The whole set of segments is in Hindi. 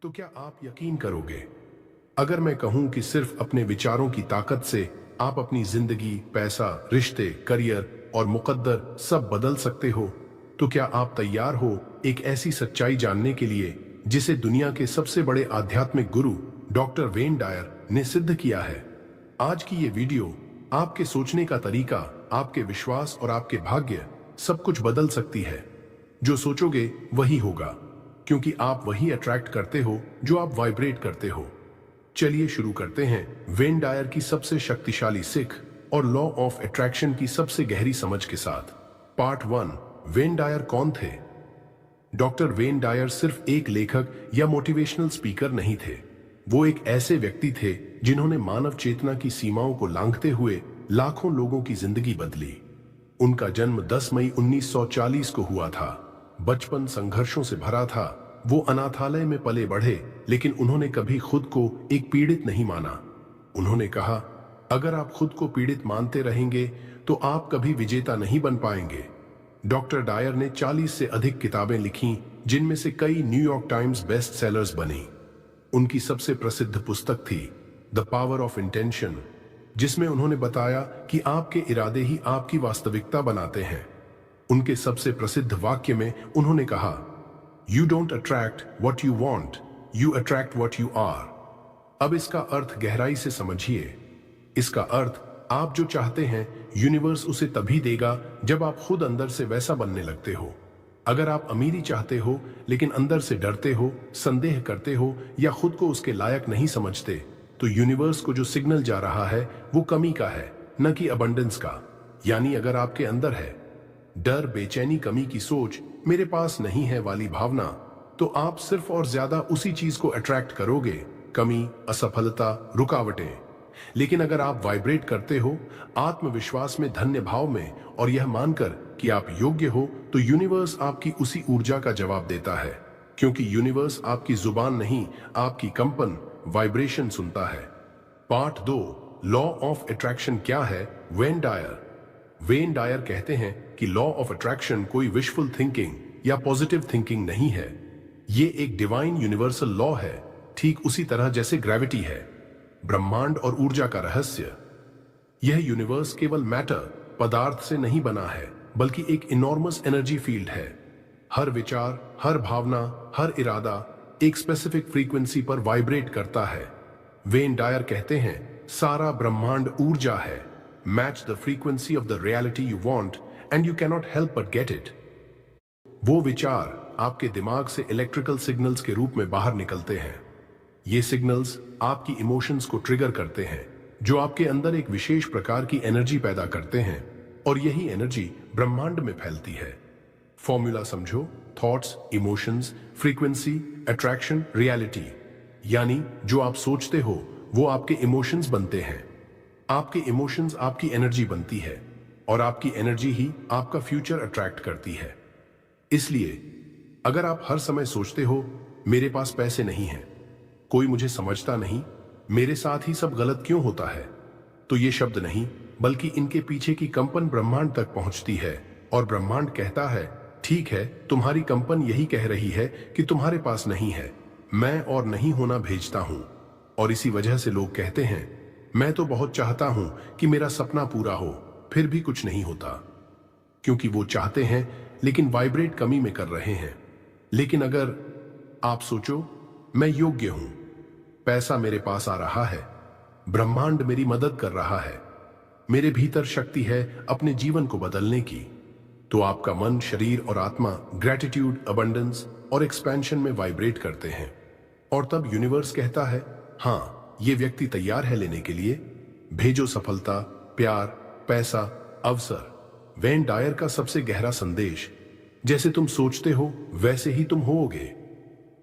तो क्या आप यकीन करोगे अगर मैं कहूं कि सिर्फ अपने विचारों की ताकत से आप अपनी जिंदगी, पैसा, रिश्ते, करियर और मुकद्दर सब बदल सकते हो? तो क्या आप तैयार हो एक ऐसी सच्चाई जानने के लिए जिसे दुनिया के सबसे बड़े आध्यात्मिक गुरु डॉक्टर वेन डायर ने सिद्ध किया है? आज की ये वीडियो आपके सोचने का तरीका, आपके विश्वास और आपके भाग्य सब कुछ बदल सकती है। जो सोचोगे वही होगा, क्योंकि आप वही अट्रैक्ट करते हो जो आप वाइब्रेट करते हो। चलिए शुरू करते हैं वेन डायर की सबसे शक्तिशाली सीख और लॉ ऑफ अट्रैक्शन की सबसे गहरी समझ के साथ। पार्ट 1। वेन डायर कौन थे? डॉक्टर वेन डायर सिर्फ एक लेखक या मोटिवेशनल स्पीकर नहीं थे। वो एक ऐसे व्यक्ति थे जिन्होंने मानव चेतना की सीमाओं को लांघते हुए लाखों लोगों की जिंदगी बदली। उनका जन्म 10 मई 1940 को हुआ था। बचपन संघर्षों से भरा था। वो अनाथालय में पले बढ़े, लेकिन उन्होंने कभी खुद को एक पीड़ित नहीं माना। उन्होंने कहा, अगर आप खुद को पीड़ित मानते रहेंगे तो आप कभी विजेता नहीं बन पाएंगे। डॉक्टर डायर ने 40 से अधिक किताबें लिखीं, जिनमें से कई न्यूयॉर्क टाइम्स बेस्ट सेलर्स बनी। उनकी सबसे प्रसिद्ध पुस्तक थी द पावर ऑफ इंटेंशन, जिसमें उन्होंने बताया कि आपके इरादे ही आपकी वास्तविकता बनाते हैं। उनके सबसे प्रसिद्ध वाक्य में उन्होंने कहा, you don't attract what you want, you attract what you are. अब इसका अर्थ गहराई से समझिए। इसका अर्थ, आप जो चाहते हैं यूनिवर्स उसे तभी देगा जब आप खुद अंदर से वैसा बनने लगते हो। अगर आप अमीरी चाहते हो लेकिन अंदर से डरते हो, संदेह करते हो या खुद को उसके लायक नहीं समझते, तो यूनिवर्स को जो सिग्नल जा रहा है वो कमी का है, न कि अबंडेंस का। यानी अगर आपके अंदर है डर, बेचैनी, कमी की सोच, मेरे पास नहीं है वाली भावना, तो आप सिर्फ और ज्यादा उसी चीज को अट्रैक्ट करोगे, कमी, असफलता, रुकावटें। लेकिन अगर आप वाइब्रेट करते हो आत्मविश्वास में, धन्य भाव में और यह मानकर कि आप योग्य हो, तो यूनिवर्स आपकी उसी ऊर्जा का जवाब देता है। क्योंकि यूनिवर्स आपकी जुबान नहीं, आपकी कंपन, वाइब्रेशन सुनता है। पार्ट 2। लॉ ऑफ अट्रैक्शन क्या है? वेन डायर कहते हैं कि लॉ ऑफ अट्रैक्शन कोई विशफुल थिंकिंग या पॉजिटिव थिंकिंग नहीं है। ये एक डिवाइन यूनिवर्सल लॉ है, ठीक उसी तरह जैसे ग्रेविटी है, ब्रह्मांड और ऊर्जा का रहस्य। यह यूनिवर्स केवल मैटर, पदार्थ से नहीं बना है, बल्कि एक इनॉर्मस एनर्जी फील्ड है। हर विचार, हर भावना, हर इरादा एक स्पेसिफिक फ्रीक्वेंसी पर वाइब्रेट करता है। वेन डायर कहते हैं, सारा ब्रह्मांड ऊर्जा है। Match the frequency of the reality you want and you cannot help but get it. वो विचार आपके दिमाग से इलेक्ट्रिकल सिग्नल्स के रूप में बाहर निकलते हैं। ये सिग्नल्स आपकी इमोशंस को ट्रिगर करते हैं, जो आपके अंदर एक विशेष प्रकार की एनर्जी पैदा करते हैं, और यही एनर्जी ब्रह्मांड में फैलती है। फॉर्मूला समझो, thoughts, emotions, frequency, attraction, reality. यानी जो आप सोचते हो वो आपके इमोशंस बनते हैं, आपके इमोशंस आपकी एनर्जी बनती है, और आपकी एनर्जी ही आपका फ्यूचर अट्रैक्ट करती है। इसलिए अगर आप हर समय सोचते हो मेरे पास पैसे नहीं हैं, कोई मुझे समझता नहीं, मेरे साथ ही सब गलत क्यों होता है, तो ये शब्द नहीं बल्कि इनके पीछे की कंपन ब्रह्मांड तक पहुंचती है, और ब्रह्मांड कहता है, ठीक है, तुम्हारी कंपन यही कह रही है कि तुम्हारे पास नहीं है, मैं और नहीं होना भेजता हूं। और इसी वजह से लोग कहते हैं, मैं तो बहुत चाहता हूं कि मेरा सपना पूरा हो, फिर भी कुछ नहीं होता। क्योंकि वो चाहते हैं लेकिन वाइब्रेट कमी में कर रहे हैं। लेकिन अगर आप सोचो, मैं योग्य हूं, पैसा मेरे पास आ रहा है, ब्रह्मांड मेरी मदद कर रहा है, मेरे भीतर शक्ति है अपने जीवन को बदलने की, तो आपका मन, शरीर और आत्मा ग्रेटिट्यूड, अबंडेंस और एक्सपेंशन में वाइब्रेट करते हैं। और तब यूनिवर्स कहता है, हाँ, ये व्यक्ति तैयार है लेने के लिए, भेजो सफलता, प्यार, पैसा, अवसर। वेन डायर का सबसे गहरा संदेश, जैसे तुम सोचते हो वैसे ही तुम होोगे।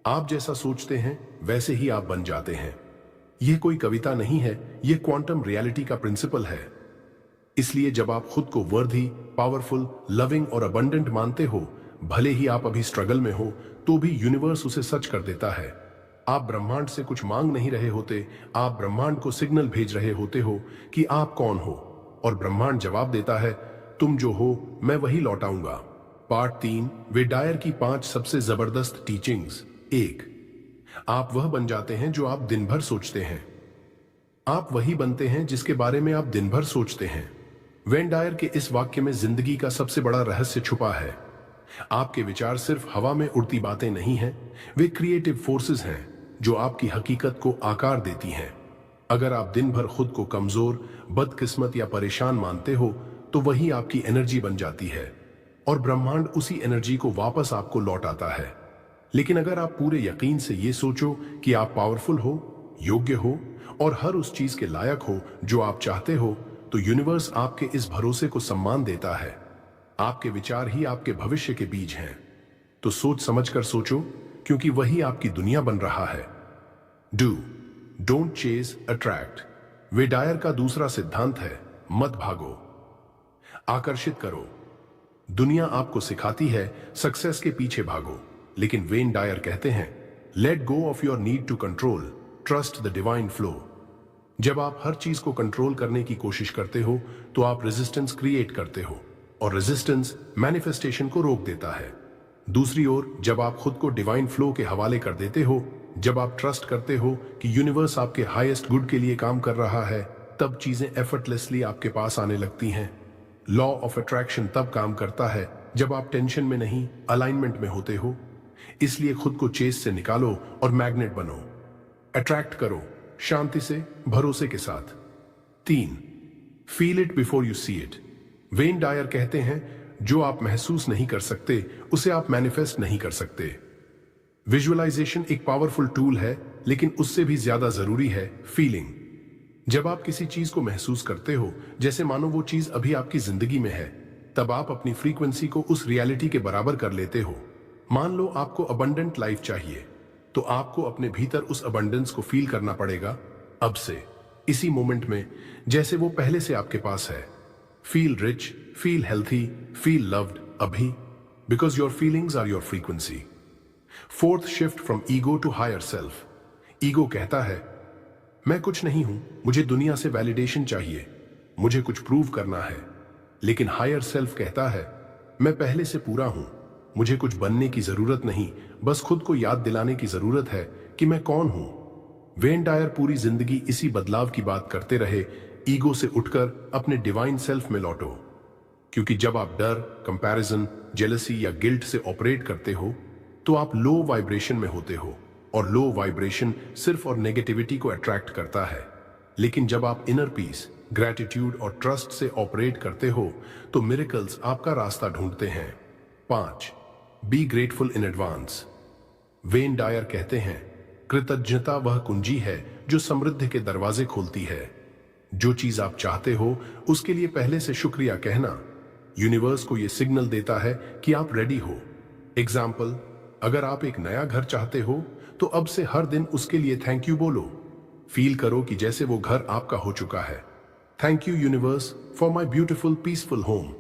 आप जैसा सोचते हैं वैसे ही आप बन जाते हैं। यह कोई कविता नहीं है, यह क्वांटम रियलिटी का प्रिंसिपल है। इसलिए जब आप खुद को वर्दी, पावरफुल, लविंग और अबंडेंट मानते हो, भले ही आप अभी स्ट्रगल में हो, तो भी यूनिवर्स उसे सच कर देता है। आप ब्रह्मांड से कुछ मांग नहीं रहे होते, आप ब्रह्मांड को सिग्नल भेज रहे होते हो कि आप कौन हो, और ब्रह्मांड जवाब देता है, तुम जो हो मैं वही लौटाऊंगा। पार्ट 3। वेन डायर की 5 सबसे जबरदस्त टीचिंग्स। 1। आप वह बन जाते हैं जो आप दिन भर सोचते हैं। आप वही बनते हैं जिसके बारे में आप दिन भर सोचते हैं। वेन डायर के इस वाक्य में जिंदगी का सबसे बड़ा रहस्य छुपा है। आपके विचार सिर्फ हवा में उड़ती बातें नहीं हैं, वे क्रिएटिव फोर्सेस हैं जो आपकी हकीकत को आकार देती हैं। अगर आप दिन भर खुद को कमजोर, बदकिस्मत या परेशान मानते हो तो वही आपकी एनर्जी बन जाती है और ब्रह्मांड उसी एनर्जी को वापस आपको लौटाता है। लेकिन अगर आप पूरे यकीन से ये सोचो कि आप पावरफुल हो, योग्य हो और हर उस चीज के लायक हो जो आप चाहते हो, तो यूनिवर्स आपके इस भरोसे को सम्मान देता है। आपके विचार ही आपके भविष्य के बीज हैं। तो सोच समझकर सोचो, क्योंकि वही आपकी दुनिया बन रहा है। Do, don't chase, attract. Wayne Dyer का दूसरा सिद्धांत है, मत भागो, आकर्षित करो। दुनिया आपको सिखाती है सक्सेस के पीछे भागो, लेकिन वेन डायर कहते हैं let go of your need to control, trust the divine flow. जब आप हर चीज को कंट्रोल करने की कोशिश करते हो तो आप रेजिस्टेंस क्रिएट करते हो और रेजिस्टेंस मैनिफेस्टेशन को रोक देता है। दूसरी ओर जब आप खुद को डिवाइन फ्लो के हवाले कर देते हो, जब आप ट्रस्ट करते हो कि यूनिवर्स आपके हाईएस्ट गुड के लिए काम कर रहा है, तब चीजें एफर्टलेसली आपके पास आने लगती हैं। लॉ ऑफ अट्रैक्शन तब काम करता है जब आप टेंशन में नहीं, अलाइनमेंट में होते हो। इसलिए खुद को चेस से निकालो और मैग्नेट बनो। अट्रैक्ट करो शांति से, भरोसे के साथ। 3, feel it before you see it. Wayne Dyer कहते हैं जो आप महसूस नहीं कर सकते उसे आप मैनिफेस्ट नहीं कर सकते। विजुअलाइजेशन एक पावरफुल टूल है, लेकिन उससे भी ज्यादा जरूरी है फीलिंग। जब आप किसी चीज को महसूस करते हो, जैसे मानो वो चीज अभी आपकी जिंदगी में है, तब आप अपनी फ्रीक्वेंसी को उस रियलिटी के बराबर कर लेते हो। मान लो आपको अबंडेंट लाइफ चाहिए, तो आपको अपने भीतर उस अबंडेंस को फील करना पड़ेगा अब से, इसी मोमेंट में, जैसे वो पहले से आपके पास है। Feel rich, feel healthy, feel loved अभी, because your feelings are your frequency. 4th, shift from ego to higher self. Ego कहता है मैं कुछ नहीं हूं, मुझे दुनिया से वैलिडेशन चाहिए, मुझे कुछ प्रूव करना है। लेकिन हायर सेल्फ कहता है मैं पहले से पूरा हूं, मुझे कुछ बनने की जरूरत नहीं, बस खुद को याद दिलाने की जरूरत है कि मैं कौन हूं। वेन डायर पूरी जिंदगी इसी बदलाव की बात करते रहे, ईगो से उठकर अपने डिवाइन सेल्फ में लौटो। क्योंकि जब आप डर, कंपैरिजन, जेलसी या गिल्ट से ऑपरेट करते हो तो आप लो वाइब्रेशन में होते हो, और लो वाइब्रेशन सिर्फ और नेगेटिविटी को अट्रैक्ट करता है। लेकिन जब आप इनर पीस, ग्रैटिट्यूड और ट्रस्ट से ऑपरेट करते हो तो मिरेकल्स आपका रास्ता ढूंढते हैं। 5, be grateful in advance. Wayne Dyer कहते हैं कृतज्ञता वह कुंजी है जो समृद्धि के दरवाजे खोलती है। जो चीज आप चाहते हो उसके लिए पहले से शुक्रिया कहना यूनिवर्स को यह सिग्नल देता है कि आप रेडी हो। एग्जाम्पल, अगर आप एक नया घर चाहते हो तो अब से हर दिन उसके लिए थैंक यू बोलो। फील करो कि जैसे वो घर आपका हो चुका है। Thank you universe for my beautiful peaceful home.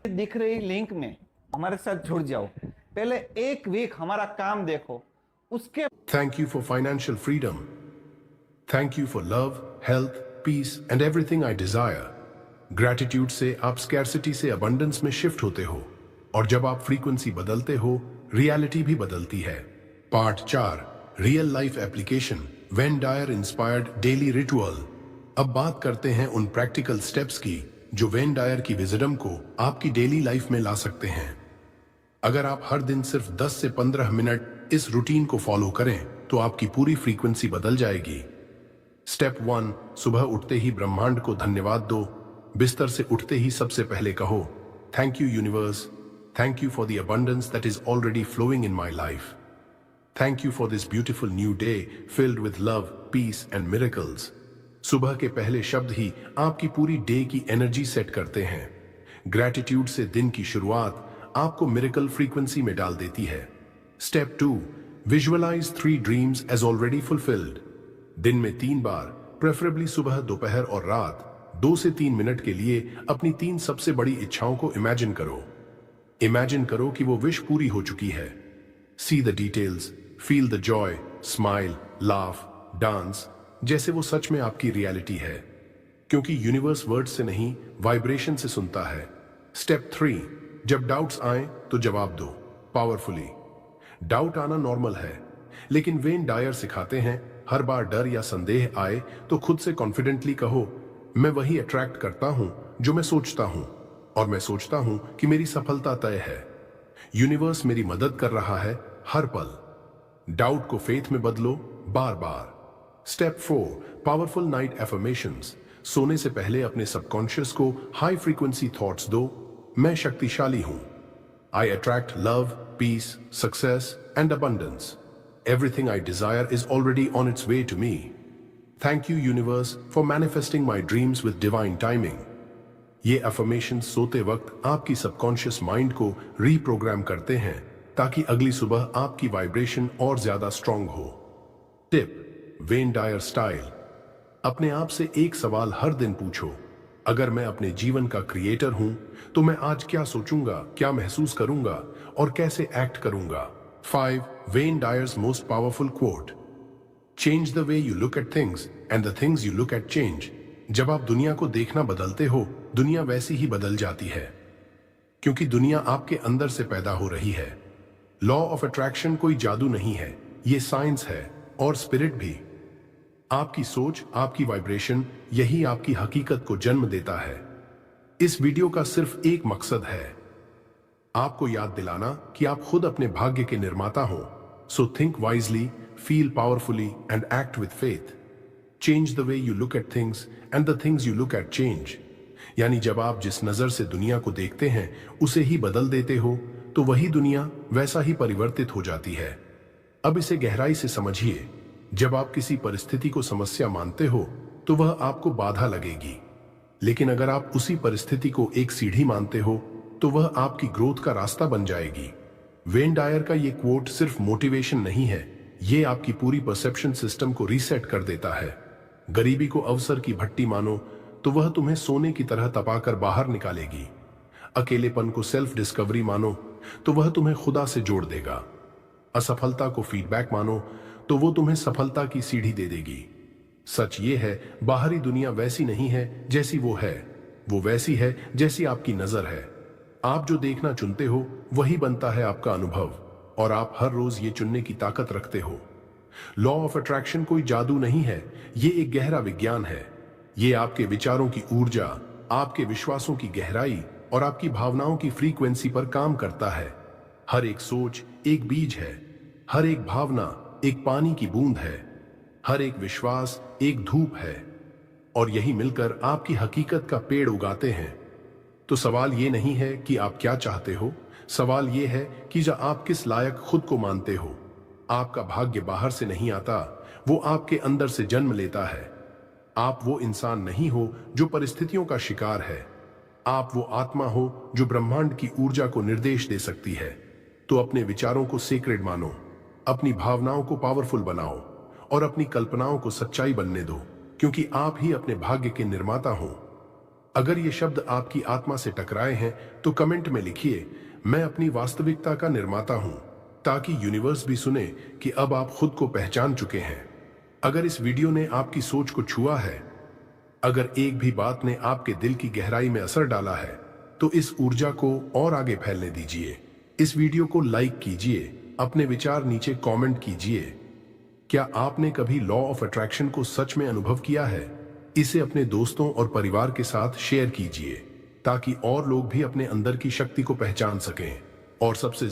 दिख रही लिंक में हमारे साथ जुड़ जाओ। पहले एक वीक हमारा काम देखो, उसके thank you for financial freedom. Thank you for love, health, peace and everything I desire. Gratitude से आप स्कैर्सिटी से अबंडेंस में शिफ्ट होते हो, और जब आप फ्रीक्वेंसी बदलते हो, रियलिटी भी बदलती है। Part 4, real life application, Wayne Dyer inspired daily ritual. अब बात करते हैं उन प्रैक्टिकल स्टेप्स की जो वेन डायर की विजडम को आपकी डेली लाइफ में ला सकते हैं। अगर आप हर दिन सिर्फ 10 से 15 मिनट इस रूटीन को फॉलो करें तो आपकी पूरी फ्रीक्वेंसी बदल जाएगी। स्टेप 1, सुबह उठते ही ब्रह्मांड को धन्यवाद दो। बिस्तर से उठते ही सबसे पहले कहो thank you universe, thank you for the abundance that is already flowing in my life. Thank you for this beautiful new day filled with love, peace and miracles. सुबह के पहले शब्द ही आपकी पूरी डे की एनर्जी सेट करते हैं। ग्रैटिट्यूड से दिन की शुरुआत आपको मिरेकल फ्रीक्वेंसी में डाल देती है। Step 2, visualize 3 dreams as already fulfilled. दिन में 3 बार, प्रेफरेबली सुबह, दोपहर और रात, 2 से 3 मिनट के लिए अपनी 3 सबसे बड़ी इच्छाओं को इमेजिन करो। इमेजिन करो कि वो विश पूरी हो चुकी है। See the details, feel the Joy, smile, laugh, dance, जैसे वो सच में आपकी रियलिटी है। क्योंकि यूनिवर्स वर्ड से नहीं, वाइब्रेशन से सुनता है। स्टेप 3, जब डाउट्स आए तो जवाब दो पावरफुली। डाउट आना नॉर्मल है, लेकिन वेन डायर सिखाते हैं हर बार डर या संदेह आए तो खुद से कॉन्फिडेंटली कहो, मैं वही अट्रैक्ट करता हूं जो मैं सोचता हूं, और मैं सोचता हूं कि मेरी सफलता तय है। यूनिवर्स मेरी मदद कर रहा है हर पल। डाउट को फेथ में बदलो बार बार। Step 4, powerful night affirmations. सोने से पहले अपने सबकॉन्शियस को हाई फ्रीक्वेंसी थॉट्स दो। मैं शक्तिशाली हूं। I attract love, peace, success and abundance. Everything I desire is already on its way to me. Thank you, universe, for manifesting my dreams with divine timing. ये अफर्मेशन सोते वक्त आपकी सबकॉन्शियस माइंड को रीप्रोग्राम करते हैं ताकि अगली सुबह आपकी वाइब्रेशन और ज्यादा स्ट्रांग हो। Tip, Wayne Dyer style. अपने आप से एक सवाल हर दिन पूछो, अगर मैं अपने जीवन का क्रिएटर हूं तो मैं आज क्या सोचूंगा, क्या महसूस करूंगा और कैसे एक्ट करूंगा। 5. Wayne Dyer's most powerful quote. Change the way you look at things and the things you look at change. जब आप दुनिया को देखना बदलते हो, दुनिया वैसी ही बदल जाती है, क्योंकि दुनिया आपके अंदर से पैदा हो रही है। लॉ ऑफ अट्रैक्शन कोई जादू नहीं है, ये साइंस है और स्पिरिट भी। आपकी सोच, आपकी वाइब्रेशन, यही आपकी हकीकत को जन्म देता है। इस वीडियो का सिर्फ एक मकसद है, आपको याद दिलाना कि आप खुद अपने भाग्य के निर्माता हो। So think wisely, feel powerfully and act with faith. Change the way you look at things and the things you look at change. यानी जब आप जिस नजर से दुनिया को देखते हैं उसे ही बदल देते हो तो वही दुनिया वैसा ही परिवर्तित हो जाती है। अब इसे गहराई से समझिए। जब आप किसी परिस्थिति को समस्या मानते हो तो वह आपको बाधा लगेगी, लेकिन अगर आप उसी परिस्थिति को एक सीढ़ी मानते हो तो वह आपकी ग्रोथ का रास्ता बन जाएगी। वेन डायर का ये क्वोट सिर्फ मोटिवेशन नहीं है, ये आपकी पूरी परसेप्शन सिस्टम को रीसेट कर देता है। गरीबी को अवसर की भट्टी मानो तो वह तुम्हें सोने की तरह तपाकर बाहर निकालेगी। अकेलेपन को सेल्फ डिस्कवरी मानो तो वह तुम्हें खुदा से जोड़ देगा। असफलता को फीडबैक मानो तो वो तुम्हें सफलता की सीढ़ी दे देगी। सच ये है, बाहरी दुनिया वैसी नहीं है जैसी वो है, वो वैसी है जैसी आपकी नजर है। आप जो देखना चुनते हो वही बनता है आपका अनुभव, और आप हर रोज ये चुनने की ताकत रखते हो। लॉ ऑफ अट्रैक्शन कोई जादू नहीं है, ये एक गहरा विज्ञान है। ये आपके विचारों की ऊर्जा, आपके विश्वासों की गहराई और आपकी भावनाओं की फ्रीक्वेंसी पर काम करता है। हर एक सोच एक बीज है, हर एक भावना एक पानी की बूंद है, हर एक विश्वास एक धूप है, और यही मिलकर आपकी हकीकत का पेड़ उगाते हैं। तो सवाल ये नहीं है कि आप क्या चाहते हो, सवाल ये है कि जब आप किस लायक खुद को मानते हो। आपका भाग्य बाहर से नहीं आता, वो आपके अंदर से जन्म लेता है। आप वो इंसान नहीं हो जो परिस्थितियों का शिकार है, आप वो आत्मा हो जो ब्रह्मांड की ऊर्जा को निर्देश दे सकती है। तो अपने विचारों को सेक्रेड मानो, अपनी भावनाओं को पावरफुल बनाओ और अपनी कल्पनाओं को सच्चाई बनने दो, क्योंकि आप ही अपने भाग्य के निर्माता हो। अगर ये शब्द आपकी आत्मा से टकराए हैं तो कमेंट में लिखिए, मैं अपनी वास्तविकता का निर्माता हूं, ताकि यूनिवर्स भी सुने कि अब आप खुद को पहचान चुके हैं। अगर इस वीडियो ने आपकी सोच को छुआ है, अगर एक भी बात ने आपके दिल की गहराई में असर डाला है, तो इस ऊर्जा को और आगे फैलने दीजिए। इस वीडियो को लाइक कीजिए, अपने विचार नीचे कमेंट कीजिए। क्या आपने कभी लॉ ऑफ अट्रैक्शन को सच में अनुभव किया है? इसे अपने दोस्तों और परिवार के साथ शेयर कीजिए ताकि और लोग भी अपने अंदर की शक्ति को पहचान सकें। और सबसे